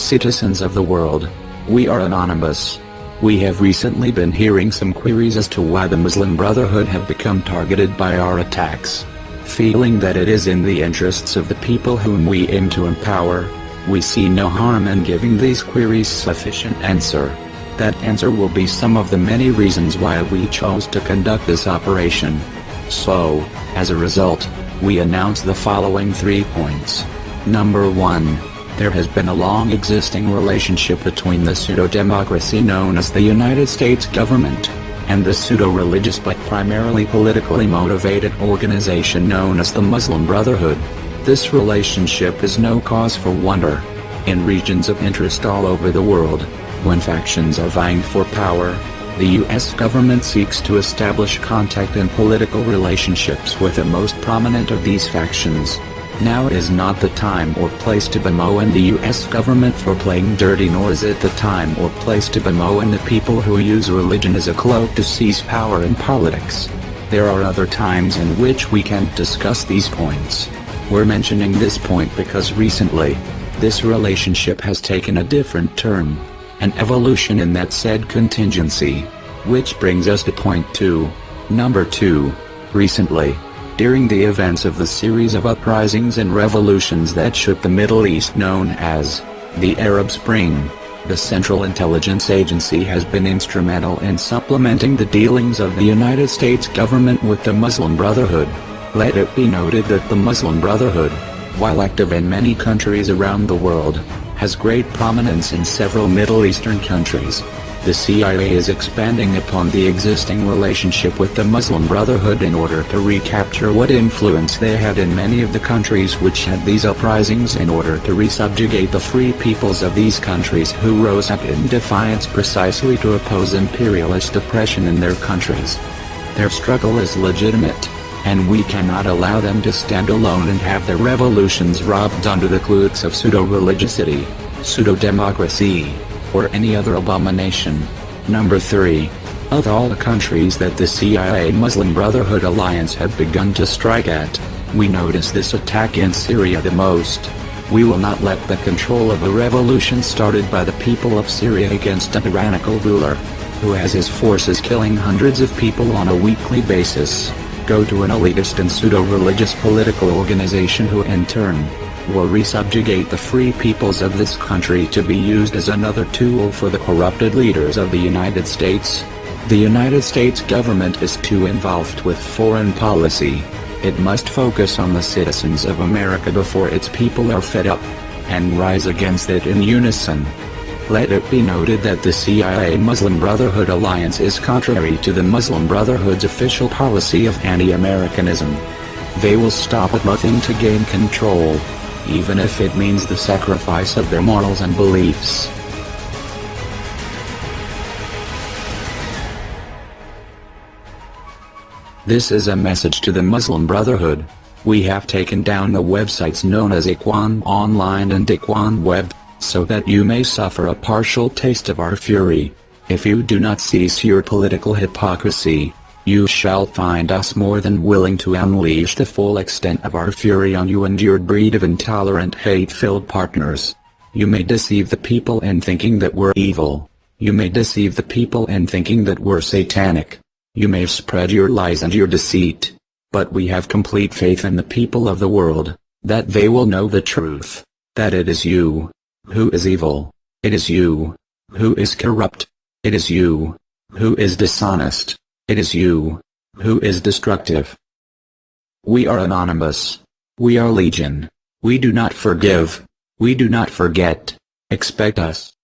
citizens of the world. We are anonymous. We have recently been hearing some queries as to why the Muslim Brotherhood have become targeted by our attacks. Feeling that it is in the interests of the people whom we aim to empower, we see no harm in giving these queries sufficient answer. That answer will be some of the many reasons why we chose to conduct this operation. So, as a result, we announce the following 3 points. Number 1. There has been a long-existing relationship between the pseudo-democracy known as the United States government, and the pseudo-religious but primarily politically motivated organization known as the Muslim Brotherhood. This relationship is no cause for wonder. In regions of interest all over the world, when factions are vying for power, the U.S. government seeks to establish contact and political relationships with the most prominent of these factions. Now is not the time or place to bemoan the U.S. government for playing dirty, nor is it the time or place to bemoan the people who use religion as a cloak to seize power in politics. There are other times in which we can discuss these points. We're mentioning this point because recently, this relationship has taken a different turn, an evolution in that said contingency. Which brings us to point 2. Number 2. Recently, during the events of the series of uprisings and revolutions that shook the Middle East known as the Arab Spring, the Central Intelligence Agency has been instrumental in supplementing the dealings of the United States government with the Muslim Brotherhood. Let it be noted that the Muslim Brotherhood, while active in many countries around the world, has great prominence in several Middle Eastern countries. The CIA is expanding upon the existing relationship with the Muslim Brotherhood in order to recapture what influence they had in many of the countries which had these uprisings, in order to resubjugate the free peoples of these countries who rose up in defiance precisely to oppose imperialist oppression in their countries. Their struggle is legitimate, and we cannot allow them to stand alone and have their revolutions robbed under the cloaks of pseudo-religiosity, pseudo-democracy, or any other abomination. Number 3. Of all the countries that the CIA Muslim Brotherhood alliance have begun to strike at, we notice this attack in Syria the most. We will not let the control of a revolution started by the people of Syria against a tyrannical ruler, who has his forces killing hundreds of people on a weekly basis, go to an elitist and pseudo-religious political organization who in turn will resubjugate the free peoples of this country to be used as another tool for the corrupted leaders of the United States. The United States government is too involved with foreign policy. It must focus on the citizens of America before its people are fed up, and rise against it in unison. Let it be noted that the CIA Muslim Brotherhood alliance is contrary to the Muslim Brotherhood's official policy of anti-Americanism. They will stop at nothing to gain control, even if it means the sacrifice of their morals and beliefs. This is a message to the Muslim Brotherhood. We have taken down the websites known as Ikhwan Online and Ikhwan Web, so that you may suffer a partial taste of our fury. If you do not cease your political hypocrisy, you shall find us more than willing to unleash the full extent of our fury on you and your breed of intolerant, hate-filled partners. You may deceive the people in thinking that we're evil. You may deceive the people in thinking that we're satanic. You may spread your lies and your deceit. But we have complete faith in the people of the world, that they will know the truth, that it is you who is evil. It is you who is corrupt. It is you who is dishonest. It is you who is destructive. We are anonymous. We are legion. We do not forgive. We do not forget. Expect us.